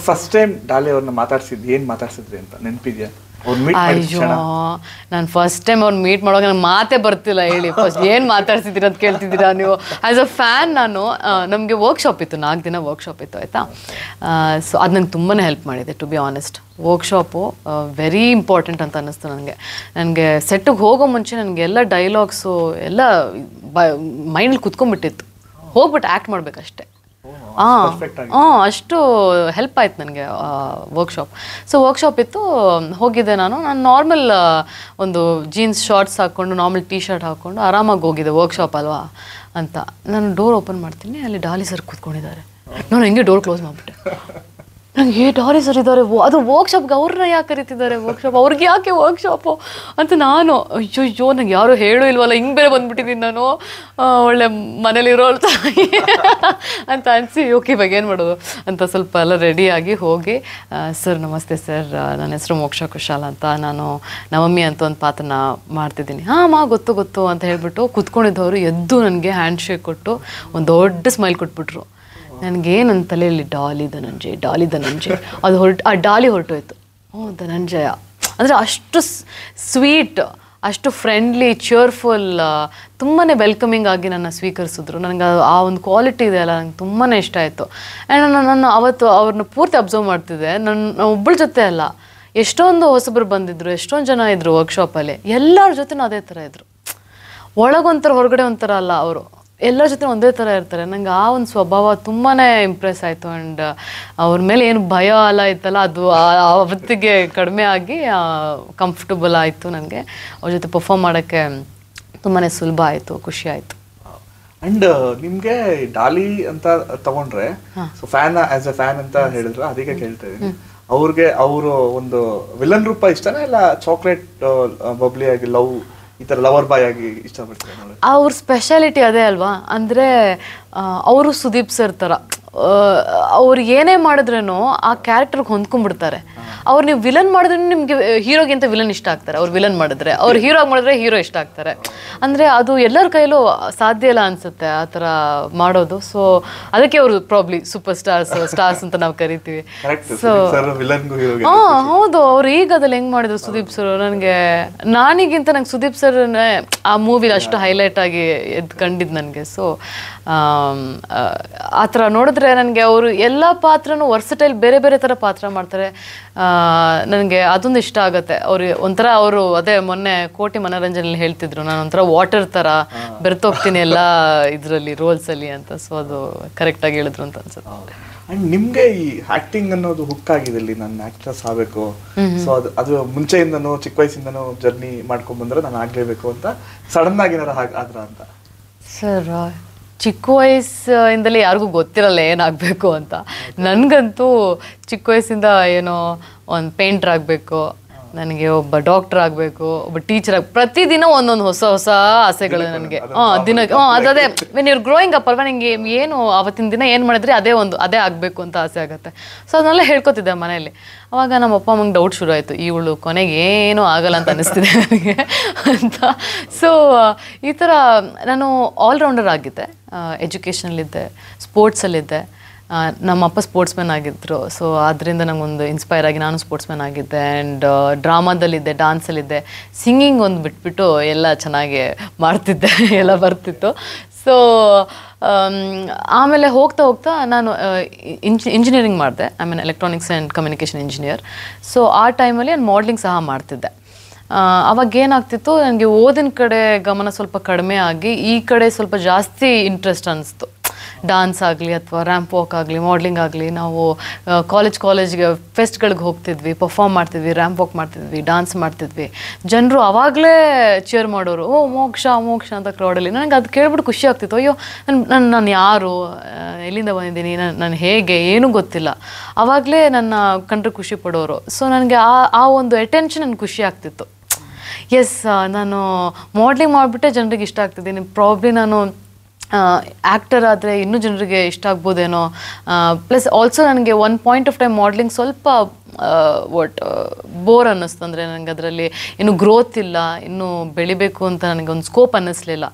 First time Daali ಅವ್ರನ್ನ ಮಾತಾಡ್ಸಿದ್ದು ಏನು ಮಾತಾಡ್ಸಿದ್ರಿ ಅಂತ ನೆನಪಿದ್ಯಾ? ಅಯ್ಯೋ, ನಾನು ಫಸ್ಟ್ ಟೈಮ್ ಅವ್ರು ಮೀಟ್ ಮಾಡುವಾಗ ನಂಗೆ ಮಾತೇ ಬರ್ತಿಲ್ಲ. ಹೇಳಿ ಫಸ್ಟ್ ಏನು ಮಾತಾಡ್ಸಿದ್ದೀರ ಅಂತ ಕೇಳ್ತಿದ್ದೀರಾ ನೀವು? ಆ್ಯಸ್ ಅ ಫ್ಯಾನ್ ನಾನು, ನಮಗೆ ವರ್ಕ್ಶಾಪ್ ಇತ್ತು, 4 ದಿನ ವರ್ಕ್ಶಾಪ್ ಇತ್ತು ಆಯಿತಾ. ಸೊ ಅದು ನಂಗೆ ತುಂಬಾ ಹೆಲ್ಪ್ ಮಾಡಿದೆ to be honest. Workshop very important ಅಂತ ಅನ್ನಿಸ್ತು ನನಗೆ ಸೆಟ್ಟಿಗೆ ಹೋಗೋ ಮುಂಚೆ ನನಗೆ ಎಲ್ಲ ಡೈಲಾಗ್ಸು ಎಲ್ಲ ಮೈಂಡಲ್ಲಿ ಕುತ್ಕೊಂಡ್ಬಿಟ್ಟಿತ್ತು, ಹೋಗ್ಬಿಟ್ಟು ಆ್ಯಕ್ಟ್ ಮಾಡಬೇಕಷ್ಟೆ. ಅಷ್ಟು ಹೆಲ್ಪ್ ಆಯ್ತು ನನಗೆ ವರ್ಕ್ಶಾಪ್. ಸೊ ವರ್ಕ್ಶಾಪ್ ಇತ್ತು, ಹೋಗಿದ್ದೆ ನಾನು ನಾರ್ಮಲ್ ಒಂದು ಜೀನ್ಸ್ ಶಾರ್ಟ್ಸ್ ಹಾಕ್ಕೊಂಡು ನಾರ್ಮಲ್ ಟೀ ಶರ್ಟ್ ಹಾಕ್ಕೊಂಡು ಆರಾಮಾಗಿ ಹೋಗಿದ್ದೆ, ವರ್ಕ್ಶಾಪ್ ಅಲ್ವಾ ಅಂತ. ನಾನು ಡೋರ್ ಓಪನ್ ಮಾಡ್ತೀನಿ, ಅಲ್ಲಿ ಡಾಲಿ ಸರ್ ಕೂತ್ಕೊಂಡಿದ್ದಾರೆ. ನಾನು ಹೆಂಗೆ ಡೋರ್ ಕ್ಲೋಸ್ ಮಾಡಿಬಿಟ್ಟೆ. ನಂಗೆ ಡಾಲಿ ಸರ್ ಇದ್ದಾರೆ, ಅದು ವರ್ಕ್ಶಾಪ್ಗೆ ಅವ್ರನ್ನ ಯಾಕೆ ಕರೀತಿದ್ದಾರೆ, ವರ್ಕ್ಶಾಪ್ ಅವ್ರಿಗೆ ಯಾಕೆ ವರ್ಕ್ಶಾಪು ಅಂತ ನಾನು ಅಯ್ಯೋ ನಂಗೆ ಯಾರು ಹೇಳೂ ಇಲ್ವಲ್ಲ, ಹಿಂಗೆ ಬೇರೆ ಬಂದ್ಬಿಟ್ಟಿದ್ದೀನಿ ನಾನು, ಒಳ್ಳೆ ಮನೇಲಿರೋ ಅಂತ ಅನಿಸಿ ಓಕೆ ಇವಾಗ ಏನು ಮಾಡೋದು ಅಂತ ಸ್ವಲ್ಪ ಎಲ್ಲ ರೆಡಿಯಾಗಿ ಹೋಗಿ, ಸರ್ ನಮಸ್ತೆ ಸರ್, ನನ್ನ ಹೆಸರು ಮೋಕ್ಷ ಕುಶಾಲ್ ಅಂತ, ನಾನು ನವಮಿ ಅಂತ ಒಂದು ಪಾತ್ರನ ಮಾಡ್ತಿದ್ದೀನಿ. ಗೊತ್ತು ಅಂತ ಹೇಳ್ಬಿಟ್ಟು ಕೂತ್ಕೊಂಡಿದ್ದವರು ಎದ್ದು ನನಗೆ ಹ್ಯಾಂಡ್ ಶೇಕ್ ಕೊಟ್ಟು ಒಂದು ದೊಡ್ಡ ಸ್ಮೈಲ್ ಕೊಟ್ಬಿಟ್ರು. ನನಗೆ ನನ್ನ ತಲೆಯಲ್ಲಿ ಡಾಲಿ ಧನಂಜಯ್ ಅದು ಆ ಡಾಲಿ ಹೊರಟೋಯ್ತು. ಧನಂಜಯ ಅಂದರೆ ಅಷ್ಟು ಸ್ವೀಟ್, ಅಷ್ಟು ಫ್ರೆಂಡ್ಲಿ, ಚೇರ್ಫುಲ್, ತುಂಬಾ ವೆಲ್ಕಮಿಂಗ್ ಆಗಿ ನನ್ನ ಸ್ವೀಕರಿಸಿದ್ರು. ನನಗೆ ಆ ಒಂದು ಕ್ವಾಲಿಟಿ ಇದೆ ಅಲ್ಲ, ನಂಗೆ ತುಂಬಾ ಇಷ್ಟ ಆಯಿತು. ಆ್ಯಂಡ್ ನಾನು ಅವತ್ತು ಅವ್ರನ್ನ ಪೂರ್ತಿ ಅಬ್ಸರ್ವ್ ಮಾಡ್ತಿದ್ದೆ. ನನ್ನ ಒಬ್ಬಳ ಜೊತೆ ಅಲ್ಲ, ಎಷ್ಟೊಂದು ಹೊಸಬರು ಬಂದಿದ್ದರು, ಎಷ್ಟೊಂದು ಜನ ಇದ್ದರು ವರ್ಕ್ಶಾಪಲ್ಲಿ, ಎಲ್ಲರ ಜೊತೆನೂ ಅದೇ ಥರ ಇದ್ದರು. ಒಳಗೊಂಥರ ಹೊರಗಡೆ ಒಂಥರ ಅಲ್ಲ, ಅವರು ಎಲ್ಲರ ಜೊತೆ ಒಂದೇ ಥರ ಇರ್ತಾರೆ. ನಂಗೆ ಆ ಒಂದು ಸ್ವಭಾವ ತುಂಬಾ ಇಂಪ್ರೆಸ್ ಆಯಿತು. ಆ್ಯಂಡ್ ಅವ್ರ ಮೇಲೆ ಏನು ಭಯ ಎಲ್ಲ ಇತ್ತಲ್ಲ, ಅದು ಅವತ್ತಿಗೆ ಕಡಿಮೆ ಆಗಿ ಕಂಫರ್ಟಬಲ್ ಆಯಿತು. ನನಗೆ ಅವ್ರ ಜೊತೆ ಪರ್ಫಾರ್ಮ್ ಮಾಡೋಕ್ಕೆ ತುಂಬಾ ಸುಲಭ ಆಯಿತು, ಖುಷಿ ಆಯಿತು. ಅಂಡ್ ನಿಮ್ಗೆ ಡಾಲಿ ಅಂತ ತಗೊಂಡ್ರೆ ಫ್ಯಾನ್ ಆಸ್ ಎ ಫ್ಯಾನ್ ಅಂತ ಹೇಳಿದ್ರು, ಅದಕ್ಕೆ ಕೇಳ್ತಾ ಇದ್ದೀನಿ, ಅವ್ರಿಗೆ ಅವರು ಒಂದು ವಿಲನ್ ರೂಪ ಇಷ್ಟನಾ ಇಲ್ಲ ಚಾಕ್ಲೇಟ್ ಬಬ್ಲಿ ಆಗಿ ಲವ್ ಈ ಥರ ಲವರ್ ಬಾಯ್ ಆಗಿ ಇಷ್ಟಪಡ್ತಾರೆ? ಅವ್ರ ಸ್ಪೆಷಾಲಿಟಿ ಅದೇ ಅಲ್ವಾ, ಅಂದರೆ ಅವರು ಸುದೀಪ್ ಸರ್ ಥರ, ಅವ್ರು ಏನೇ ಮಾಡಿದ್ರೂ ಆ ಕ್ಯಾರೆಕ್ಟರ್ಗೆ ಹೊಂದ್ಕೊಂಡ್ಬಿಡ್ತಾರೆ. ಅವ್ರು ನೀವು ವಿಲನ್ ಮಾಡಿದ್ರೆ ನಿಮಗೆ ಹೀರೋಗಿಂತ ವಿಲನ್ ಇಷ್ಟ ಆಗ್ತಾರೆ, ಅವ್ರು ವಿಲನ್ ಮಾಡಿದ್ರೆ. ಅವ್ರು ಹೀರೋ ಮಾಡಿದ್ರೆ ಹೀರೋ ಇಷ್ಟ ಆಗ್ತಾರೆ. ಅಂದರೆ ಅದು ಎಲ್ಲರ ಕೈಲೂ ಸಾಧ್ಯ ಇಲ್ಲ ಅನಿಸುತ್ತೆ ಆ ಥರ ಮಾಡೋದು. ಸೊ ಅದಕ್ಕೆ ಅವರು ಪ್ರಾಬ್ಲಿ ಸೂಪರ್ ಸ್ಟಾರ್ಸ್ ಅಂತ ನಾವು ಕರಿತೀವಿ. ಸೊ ಹೌದು, ಅವ್ರು ಈಗ ಅದ್ರಲ್ಲಿ ಹೆಂಗೆ ಮಾಡಿದ್ರು ಸುದೀಪ್ ಸರ್, ನಾನೀಗಿಂತ ನಂಗೆ ಸುದೀಪ್ ಸರ್ ಆ ಮೂವಿಲಿ ಅಷ್ಟು ಹೈಲೈಟ್ ಆಗಿ ಎದ್ದು ಕಂಡಿದ್ದು ನನಗೆ. ಸೊ ಆ ಥರ ನೋಡಿದ್ರೆ ನನಗೆ ಅವರು ಎಲ್ಲ ಪಾತ್ರನೂ ವರ್ಸಟೈಲ್, ಬೇರೆ ಬೇರೆ ಥರ ಪಾತ್ರ ಮಾಡ್ತಾರೆ. ನನಗೆ ಅದೊಂದು ಇಷ್ಟ ಆಗುತ್ತೆ. ಒಂಥರ ಅವರು ಅದೇ ಮೊನ್ನೆ ಕೋಟಿ ಮನೋರಂಜನೆಯಲ್ಲಿ ಹೇಳ್ತಿದ್ರು, ನಾನು ಒಂಥರ ವಾಟರ್ ಥರ ಬೆರೆತೋಗ್ತೀನಿ ಎಲ್ಲ ಇದರಲ್ಲಿ ರೋಲ್ಸಲ್ಲಿ ಅಂತ. ಸೊ ಅದು ಕರೆಕ್ಟಾಗಿ ಹೇಳಿದ್ರು ಅಂತ ಅನ್ಸುತ್ತೆ. ಅಂಡ್ ನಿಮ್ಗೆ ಈ ಆಕ್ಟಿಂಗ್ ಅನ್ನೋದು ಹುಕ್ ಆಗಿದೆ, ಇಲ್ಲಿ ನಾನು ಆಕ್ಟ್ರೆಸ್ ಆಗಬೇಕು, ಸೊ ಅದು ಮುಂಚೆಯಿಂದನೂ ಚಿಕ್ಕ ವಯಸ್ಸಿಂದನೂ ಜರ್ನಿ ಮಾಡ್ಕೊಂಡ್ ಬಂದ್ರೆ ನಾನು ಆಗ್ಲೇಬೇಕು ಅಂತ ಸಡನ್ ಆಗಿ ಆದ್ರ ಅಂತ? ಸರ್ ಚಿಕ್ಕ ವಯಸ್ಸಿಂದಲೇ ಯಾರಿಗೂ ಗೊತ್ತಿರಲ್ಲ ಏನಾಗಬೇಕು ಅಂತ. ನನಗಂತೂ ಚಿಕ್ಕ ವಯಸ್ಸಿಂದ ಏನೋ ಒಂದು ಪೇಂಟ್ರ್ ಆಗಬೇಕು, ನನಗೆ ಒಬ್ಬ ಡಾಕ್ಟರ್ ಆಗಬೇಕು, ಒಬ್ಬ ಟೀಚರ್ ಪ್ರತಿದಿನ ಒಂದೊಂದು ಹೊಸ ಹೊಸ ಆಸೆಗಳು ನನಗೆ. ದಿನಕ್ಕೆ ಅದೇ ವೆನ್ ಯುರ್ ಗ್ರೋಯಿಂಗ್ ಅಪ್ ಅಲ್ವಾ, ನನಗೆ ಏನು ಅವತ್ತಿನ ದಿನ ಏನು ಮಾಡಿದ್ರೆ ಅದೇ ಆಗಬೇಕು ಅಂತ ಆಸೆ ಆಗುತ್ತೆ. ಸೊ ಅದನ್ನೆಲ್ಲ ಹೇಳ್ಕೊತಿದ್ದೆ ಮನೆಯಲ್ಲಿ. ಅವಾಗ ನಮ್ಮ ಅಪ್ಪ ಅಮ್ಮಂಗೆ ಡೌಟ್ ಶುರು ಆಯಿತು, ಇವಳು ಕೊನೆಗೆ ಏನೂ ಆಗಲ್ಲ ಅಂತ ಅನ್ನಿಸ್ತಿದೆ ನನಗೆ ಅಂತ. ಸೊ ಈ ಥರ ನಾನು ಆಲ್ರೌಂಡರ್ ಆಗಿದ್ದೆ, ಎಜುಕೇಷನಲ್ಲಿದ್ದೆ, ಸ್ಪೋರ್ಟ್ಸಲ್ಲಿದ್ದೆ. ನಮ್ಮಪ್ಪ ಸ್ಪೋರ್ಟ್ಸ್ ಮ್ಯಾನ್ ಆಗಿದ್ದರು. ಸೊ ಅದರಿಂದ ನಂಗೊಂದು ಇನ್ಸ್ಪೈರ್ ಆಗಿ ನಾನು ಸ್ಪೋರ್ಟ್ಸ್ ಮ್ಯಾನ್ ಆಗಿದ್ದೆ. ಆ್ಯಂಡ್ ಡ್ರಾಮಾದಲ್ಲಿದ್ದೆ, ಡ್ಯಾನ್ಸಲ್ಲಿದ್ದೆ, ಸಿಂಗಿಂಗ್ ಒಂದು ಬಿಟ್ಬಿಟ್ಟು ಎಲ್ಲ ಚೆನ್ನಾಗಿ ಮಾಡ್ತಿದ್ದೆ, ಎಲ್ಲ ಬರ್ತಿತ್ತು. ಸೊ ಆಮೇಲೆ ಹೋಗ್ತಾ ನಾನು ಇಂಜಿನಿಯರಿಂಗ್ ಮಾಡಿದೆ. I mean electronics and communication engineer. So ಆ ಟೈಮಲ್ಲಿ ನಾನು ಮಾಡಲಿಂಗ್ ಸಹ ಮಾಡ್ತಿದ್ದೆ. ಅವಾಗ ಏನಾಗ್ತಿತ್ತು, ನನಗೆ ಓದಿನ ಕಡೆ ಗಮನ ಸ್ವಲ್ಪ ಕಡಿಮೆ ಆಗಿ ಈ ಕಡೆ ಸ್ವಲ್ಪ ಜಾಸ್ತಿ ಇಂಟ್ರೆಸ್ಟ್ ಅನ್ನಿಸ್ತು. ಡಾನ್ಸ್ ಆಗಲಿ ಅಥವಾ ರ್ಯಾಂಪ್ ವಾಕ್ ಆಗಲಿ, ಮಾಡ್ಲಿಂಗ್ ಆಗಲಿ, ನಾವು ಕಾಲೇಜ್ಗೆ ಫೆಸ್ಟ್ಗಳಿಗೆ ಹೋಗ್ತಿದ್ವಿ, ಪರ್ಫಾರ್ಮ್ ಮಾಡ್ತಿದ್ವಿ, ರ್ಯಾಂಪ್ ವಾಕ್ ಮಾಡ್ತಿದ್ವಿ, ಡಾನ್ಸ್ ಮಾಡ್ತಿದ್ವಿ. ಜನರು ಆವಾಗಲೇ ಚೇರ್ ಮಾಡೋರು, ಓ ಮೋಕ್ಷ ಅಂತ ಕ್ರೌಡಲ್ಲಿ. ನನಗೆ ಅದು ಕೇಳ್ಬಿಟ್ಟು ಖುಷಿ ಆಗ್ತಿತ್ತು. ಅಯ್ಯೋ ನಾನು ಯಾರು, ಎಲ್ಲಿಂದ ಬಂದಿದ್ದೀನಿ, ನಾನು ಹೇಗೆ, ಏನೂ ಗೊತ್ತಿಲ್ಲ. ಆವಾಗಲೇ ನನ್ನ ಕಂಡ್ರೆ ಖುಷಿ ಪಡೋರು. ಸೊ ನನಗೆ ಆ ಒಂದು ಅಟೆನ್ಷನ್ ನನಗೆ ಖುಷಿ ಆಗ್ತಿತ್ತು. ಎಸ್, ನಾನು ಮಾಡ್ಲಿಂಗ್ ಮಾಡಿಬಿಟ್ಟೆ ಜನರಿಗೆ ಇಷ್ಟ ಆಗ್ತಿದ್ದೀನಿ. ಪ್ರಾಬ್ಲಿ ನಾನು ಆ್ಯಕ್ಟರ್ ಆದರೆ ಇನ್ನೂ ಜನರಿಗೆ ಇಷ್ಟ ಆಗ್ಬೋದೇನೋ. ಪ್ಲಸ್ ಆಲ್ಸೋ ನನಗೆ one point of time modelling ಸ್ವಲ್ಪ ಒಟ್ ಬೋರ್ ಅನ್ನಿಸ್ತು. ಅಂದರೆ ನನಗೆ ಅದರಲ್ಲಿ ಇನ್ನೂ ಗ್ರೋತ್ ಇಲ್ಲ, ಇನ್ನೂ ಬೆಳಿಬೇಕು ಅಂತ ನನಗೆ ಒಂದು ಸ್ಕೋಪ್ ಅನ್ನಿಸ್ಲಿಲ್ಲ.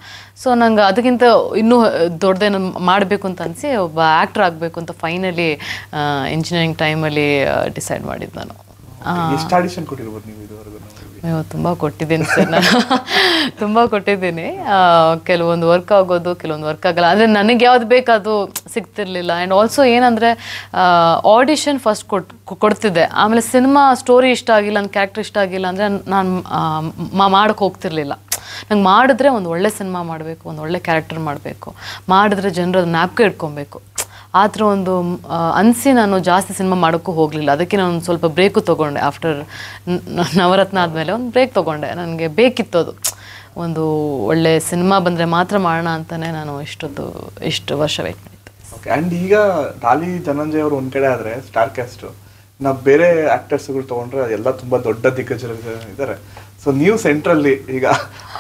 ಸೊ ನಂಗೆ ಅದಕ್ಕಿಂತ ಇನ್ನೂ ದೊಡ್ಡದೇನು ಮಾಡಬೇಕು ಅಂತ ಅನಿಸಿ ಒಬ್ಬ ಆ್ಯಕ್ಟ್ರ್ ಆಗಬೇಕು ಅಂತ ಫೈನಲಿ ಇಂಜಿನಿಯರಿಂಗ್ ಟೈಮಲ್ಲಿ ಡಿಸೈಡ್ ಮಾಡಿದ್ದು ನಾನು. ಎಷ್ಟು ಆಡಿಷನ್ ಕೊಟ್ಟಿರ್ಬೋದು ನೀವು ಇದುವರೆಗೂ? ತುಂಬ ಕೊಟ್ಟಿದ್ದೀನಿ ಸರ್ ನಾನು, ತುಂಬ ಕೊಟ್ಟಿದ್ದೀನಿ. ಕೆಲವೊಂದು ವರ್ಕ್ ಆಗೋದು, ಕೆಲವೊಂದು ವರ್ಕ್ ಆಗಲ್ಲ. ಅಂದರೆ ನನಗೆ ಯಾವ್ದು ಬೇಕು ಅದು ಸಿಗ್ತಿರ್ಲಿಲ್ಲ. ಆ್ಯಂಡ್ ಆಲ್ಸೋ ಏನಂದರೆ ಆಡಿಷನ್ ಫಸ್ಟ್ ಕೊಡ್ತಿದ್ದೆ, ಆಮೇಲೆ ಸಿನಿಮಾ ಸ್ಟೋರಿ ಇಷ್ಟ ಆಗಿಲ್ಲ, ನನ್ನ ಕ್ಯಾರೆಕ್ಟರ್ ಇಷ್ಟ ಆಗಿಲ್ಲ ಅಂದರೆ ನಾನು ಮಾಡೋಕ್ಕೆ ಹೋಗ್ತಿರ್ಲಿಲ್ಲ. ನಂಗೆ ಮಾಡಿದ್ರೆ ಒಂದು ಒಳ್ಳೆ ಸಿನಿಮಾ ಮಾಡಬೇಕು, ಒಂದು ಒಳ್ಳೆ ಕ್ಯಾರೆಕ್ಟರ್ ಮಾಡಬೇಕು, ಮಾಡಿದ್ರೆ ಜನರು ಅದನ್ನ ಜ್ಞಾಪಕ ಇಟ್ಕೊಬೇಕು, ಆ ಥರ ಒಂದು ಅನಿಸಿ ನಾನು ಜಾಸ್ತಿ ಸಿನಿಮಾ ಮಾಡೋಕ್ಕೂ ಹೋಗಲಿಲ್ಲ. ಅದಕ್ಕೆ ನಾನು ಒಂದು ಸ್ವಲ್ಪ ಬ್ರೇಕು ತೊಗೊಂಡೆ. ಆಫ್ಟರ್ ನವರತ್ನ ಆದಮೇಲೆ ಒಂದು ಬ್ರೇಕ್ ತೊಗೊಂಡೆ. ನನಗೆ ಬೇಕಿತ್ತು ಅದು, ಒಂದು ಒಳ್ಳೆ ಸಿನಿಮಾ ಬಂದರೆ ಮಾತ್ರ ಮಾಡೋಣ ಅಂತಲೇ ನಾನು ಇಷ್ಟು ವರ್ಷ ವೇಟ್ ಮಾಡಿದ್ದೆ. ಓಕೆ. ಆ್ಯಂಡ್ ಈಗ ಡಾಲಿ ಧನಂಜಯ್ ಅವರು ಒಂದು ಕಡೆ ಆದರೆ ಸ್ಟಾರ್ ಕ್ಯಾಸ್ಟು, ನಾವು ಬೇರೆ ಆ್ಯಕ್ಟರ್ಸ್ಗಳು ತೊಗೊಂಡ್ರೆ ಎಲ್ಲ ತುಂಬ ದೊಡ್ಡ ದಿಗ್ಗಜರು ಇದ್ದಾರೆ. ಸೊ ನೀವು ಸೆಂಟ್ರಲ್ಲಿ ಈಗ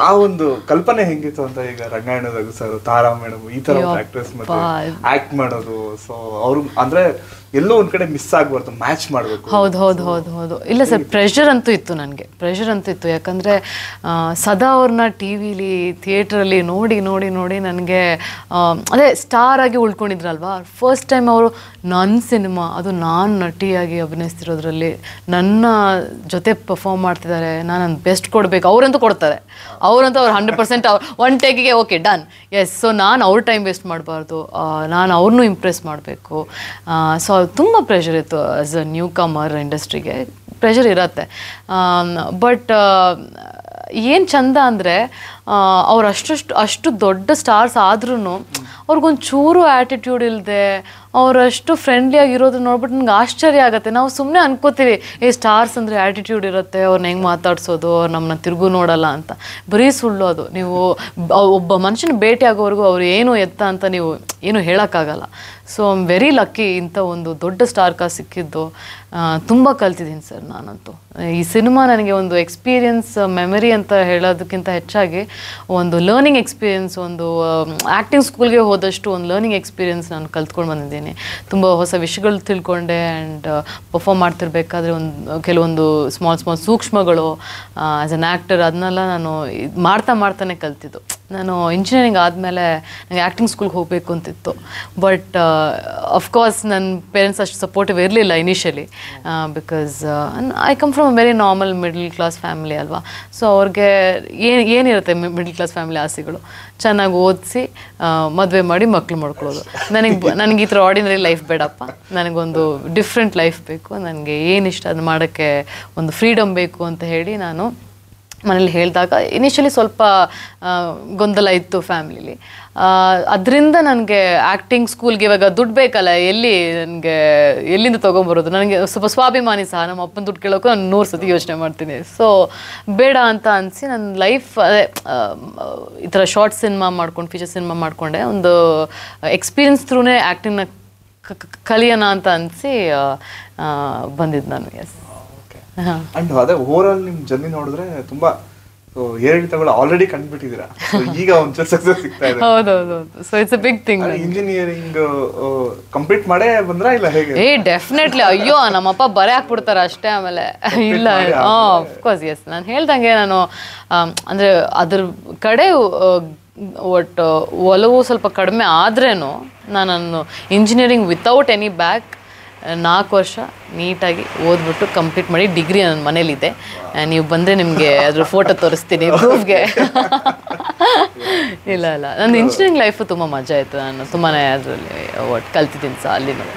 ಆ ಒಂದು ಕಲ್ಪನೆ ಹೆಂಗಿತ್ತು ಅಂತ, ಈಗ ರಂಗಾಯಣ ರಘು ಸರ್, ತಾರಾ ಮೇಡಮ್, ಈ ತರ ಆಕ್ಟರ್ಸ್ ಮತ್ತೆ ಆಕ್ಟ್ ಮಾಡೋದು, ಸೊ ಅವ್ರು ಅಂದ್ರೆ ಎಲ್ಲೋ ಒಂದ್ ಕಡೆ ಮಿಸ್ ಆಗ್ಬಾರ್ದು, ಮ್ಯಾಚ್ ಮಾಡಬೇಕು. ಹೌದು. ಇಲ್ಲ ಸರ್, ಪ್ರೆಷರ್ ಅಂತೂ ಇತ್ತು, ನನಗೆ ಪ್ರೆಷರ್ ಅಂತೂ ಇತ್ತು. ಯಾಕಂದರೆ ಸದಾ ಅವ್ರನ್ನ ಟಿ ವಿಲಿ ಥಿಯೇಟ್ರಲ್ಲಿ ನೋಡಿ ನನಗೆ ಅದೇ ಸ್ಟಾರ್ ಆಗಿ ಉಳ್ಕೊಂಡಿದ್ರಲ್ವಾ. ಫಸ್ಟ್ ಟೈಮ್ ಅವರು ನನ್ನ ಸಿನಿಮಾ, ಅದು ನಾನು ನಟಿಯಾಗಿ ಅಭಿನಯಿಸ್ತಿರೋದ್ರಲ್ಲಿ ನನ್ನ ಜೊತೆ ಪರ್ಫಾರ್ಮ್ ಮಾಡ್ತಿದ್ದಾರೆ, ನಾನು ಬೆಸ್ಟ್ ಕೊಡಬೇಕು. ಅವರಂತೂ ಕೊಡ್ತಾರೆ, ಅವ್ರು 100% ಒನ್ ಟೇಕಿಗೆ ಓಕೆ ಡನ್, ಎಸ್. ಸೊ ನಾನು ಅವ್ರ ಟೈಮ್ ವೇಸ್ಟ್ ಮಾಡಬಾರ್ದು, ನಾನು ಅವ್ರನ್ನೂ ಇಂಪ್ರೆಸ್ ಮಾಡಬೇಕು. ಸೊ ತುಂಬ ಪ್ರೆಷರ್ ಇತ್ತು. ಆ್ಯಸ್ ಅ ನ್ಯೂ ಕಮರ್ ಇಂಡಸ್ಟ್ರಿಗೆ ಪ್ರೆಷರ್ ಇರತ್ತೆ. ಬಟ್ ಏನು ಚಂದ ಅಂದರೆ ಅವ್ರು ಅಷ್ಟು ದೊಡ್ಡ ಸ್ಟಾರ್ಸ್ ಆದ್ರೂ ಅವ್ರಿಗೊಂದು ಚೂರು ಆ್ಯಟಿಟ್ಯೂಡ್ ಇಲ್ಲದೆ ಅವರಷ್ಟು ಫ್ರೆಂಡ್ಲಿಯಾಗಿರೋದು ನೋಡ್ಬಿಟ್ಟು ನನಗೆ ಆಶ್ಚರ್ಯ ಆಗುತ್ತೆ. ನಾವು ಸುಮ್ಮನೆ ಅನ್ಕೋತೀವಿ ಸ್ಟಾರ್ಸ್ ಅಂದರೆ ಆ್ಯಟಿಟ್ಯೂಡ್ ಇರುತ್ತೆ, ಅವ್ರನ್ನ ಹೆಂಗೆ ಮಾತಾಡ್ಸೋದು, ಅವ್ರು ನಮ್ಮನ್ನ ತಿರುಗು ನೋಡಲ್ಲ ಅಂತ. ಬರೀ ಸುಳ್ಳು ಅದು. ನೀವು ಒಬ್ಬ ಮನುಷ್ಯನ ಭೇಟಿ ಆಗೋವರೆಗೂ ಅವ್ರು ಏನು ಎತ್ತ ಅಂತ ನೀವು ಏನು ಹೇಳೋಕ್ಕಾಗಲ್ಲ. So I am very lucky ಇಂಥ ಒಂದು ದೊಡ್ಡ ಸ್ಟಾರ್ ಕಾಸ್ಟ್ ಸಿಕ್ಕಿದ್ದು. ತುಂಬ ಕಲ್ತಿದ್ದೀನಿ ಸರ್ ನಾನಂತೂ. ಈ ಸಿನಿಮಾ ನನಗೆ ಒಂದು ಎಕ್ಸ್ಪೀರಿಯನ್ಸ್, ಮೆಮರಿ ಅಂತ ಹೇಳೋದಕ್ಕಿಂತ ಹೆಚ್ಚಾಗಿ ಒಂದು ಲರ್ನಿಂಗ್ ಎಕ್ಸ್ಪೀರಿಯನ್ಸ್, ಒಂದು ಆ್ಯಕ್ಟಿಂಗ್ ಸ್ಕೂಲ್ಗೆ ಹೋದಷ್ಟು ಒಂದು ಲರ್ನಿಂಗ್ ಎಕ್ಸ್ಪೀರಿಯನ್ಸ್ ನಾನು ಕಲ್ತ್ಕೊಂಡು ಬಂದಿದ್ದೀನಿ. ತುಂಬ ಹೊಸ ವಿಷಯಗಳು ತಿಳ್ಕೊಂಡೆ. ಆ್ಯಂಡ್ ಪರ್ಫಾರ್ಮ್ ಮಾಡ್ತಿರ್ಬೇಕಾದ್ರೆ ಕೆಲವೊಂದು ಸ್ಮಾಲ್ ಸೂಕ್ಷ್ಮಗಳು ಆ್ಯಸ್ ಅನ್ ಆ್ಯಕ್ಟರ್ ಅದನ್ನೆಲ್ಲ ನಾನು ಮಾಡ್ತಾನೆ ಕಲ್ತಿದ್ದು. ನಾನು ಇಂಜಿನಿಯರಿಂಗ್ ಆದಮೇಲೆ ನನಗೆ ಆ್ಯಕ್ಟಿಂಗ್ ಸ್ಕೂಲ್ಗೆ ಹೋಗಬೇಕು ಅಂತಿತ್ತು. ಬಟ್ ಅಫ್ಕೋರ್ಸ್ ನನ್ನ ಪೇರೆಂಟ್ಸ್ ಅಷ್ಟು ಸಪೋರ್ಟಿವ್ ಇರಲಿಲ್ಲ initially, because I come from a very normal middle class family ಅಲ್ವಾ. ಸೊ ಅವ್ರಿಗೆ ಏನಿರುತ್ತೆ ಮಿಡಲ್ ಕ್ಲಾಸ್ ಫ್ಯಾಮಿಲಿ ಆಸೆಗಳು, ಚೆನ್ನಾಗಿ ಓದಿಸಿ ಮದುವೆ ಮಾಡಿ ಮಕ್ಕಳು ಮಾಡ್ಕೊಳ್ಳೋದು. ನನಗೆ ಈ ಥರ ಆರ್ಡಿನರಿ ಲೈಫ್ ಬೇಡಪ್ಪ, ನನಗೊಂದು ಡಿಫ್ರೆಂಟ್ ಲೈಫ್ ಬೇಕು, ನನಗೆ ಏನಿಷ್ಟ ಅದು ಮಾಡೋಕ್ಕೆ ಒಂದು ಫ್ರೀಡಮ್ ಬೇಕು ಅಂತ ಹೇಳಿ ನಾನು ಮನೇಲಿ ಹೇಳಿದಾಗ ಇನಿಷಿಯಲಿ ಸ್ವಲ್ಪ ಗೊಂದಲ ಇತ್ತು ಫ್ಯಾಮಿಲಿಲಿ. ಅದರಿಂದ ನನಗೆ ಆ್ಯಕ್ಟಿಂಗ್ ಸ್ಕೂಲ್ಗೆ ಇವಾಗ ದುಡ್ಡು ಬೇಕಲ್ಲ, ನನಗೆ ಎಲ್ಲಿಂದ ತೊಗೊಂಬರೋದು? ನನಗೆ ಸ್ವಲ್ಪ ಸ್ವಾಭಿಮಾನಿ ಸಹ, ನಮ್ಮ ಅಪ್ಪನ ದುಡ್ಡು ಕೇಳೋಕ್ಕೂ ನಾನು 100 ಸತಿ ಯೋಚನೆ ಮಾಡ್ತೀನಿ. ಸೊ ಬೇಡ ಅಂತ ಅನಿಸಿ ನನ್ನ ಲೈಫ್ ಅದೇ ಈ ಥರ ಶಾರ್ಟ್ ಸಿನಿಮಾ ಮಾಡ್ಕೊಂಡು, ಫೀಚರ್ ಸಿನಿಮಾ ಮಾಡಿಕೊಂಡೆ. ಒಂದು ಎಕ್ಸ್ಪೀರಿಯನ್ಸ್ ಥ್ರೂನೇ ಆ್ಯಕ್ಟಿಂಗ್ನ ಕಲಿಯೋಣ ಅಂತ ಅನಿಸಿ ಬಂದಿದ್ದು ನಾನು. ಎಸ್. ಅಂಡ್ ಅದೇ ಓವರ್ ಆಲ್ ನಿಮ್ ಜರ್ನಿ ನೋಡಿದ್ರೆ ತುಂಬಾ ಏರಿಳಿತಗಳು ಆಲ್ರೆಡಿ ಕಂಡುಬಿಟ್ಟಿದ್ದೀರಾ. ಈಗ ಒಂಚೂರು ಸಕ್ಸಸ್ ಸಿಗ್ತಾ ಇದೆ. ಹೌದೌದು. So it's a big thing. Engineering complete ಮಾಡೇ ಬಂದ್ರಾ ಇಲ್ಲ ಹೇಗೆ? ಡೆಫಿನೆಟ್ಲಿ. ಅಯ್ಯೋ ನಮ್ಮಪ್ಪ ಬರೆ ಹಾಕ್ಬಿಡ್ತಾರೆ ಅಷ್ಟೇ. ಆಮೇಲೆ ಇಲ್ಲ, ಆಫ್ಕೋರ್ಸ್ ಎಸ್. ನಾನು ಹೇಳ್ದಂಗೆ ನಾನು ಅಂದರೆ ಅದ್ರ ಕಡೆ ಒಲವು ಸ್ವಲ್ಪ ಕಡಿಮೆ ಆದ್ರೇನು ನಾನು ಇಂಜಿನಿಯರಿಂಗ್ ವಿತೌಟ್ ಎನಿ ಬ್ಯಾಕ್ 4 ವರ್ಷ ನೀಟಾಗಿ ಓದ್ಬಿಟ್ಟು ಕಂಪ್ಲೀಟ್ ಮಾಡಿ ಡಿಗ್ರಿ ನನ್ನ ಮನೇಲಿದೆ. ನೀವು ಬಂದರೆ ನಿಮಗೆ ಅದ್ರ ಫೋಟೋ ತೋರಿಸ್ತೀನಿ ಪ್ರೂಫ್ಗೆ. ಇಲ್ಲ ನನ್ನ ಇಂಜಿನಿಯರಿಂಗ್ ಲೈಫು ತುಂಬ ಮಜಾ ಆಯಿತು. ನಾನು ತುಂಬಾ ಅದರಲ್ಲಿ ಕಲ್ತಿದ್ದೀನಿ ಸಹ ಅಲ್ಲಿನೂ.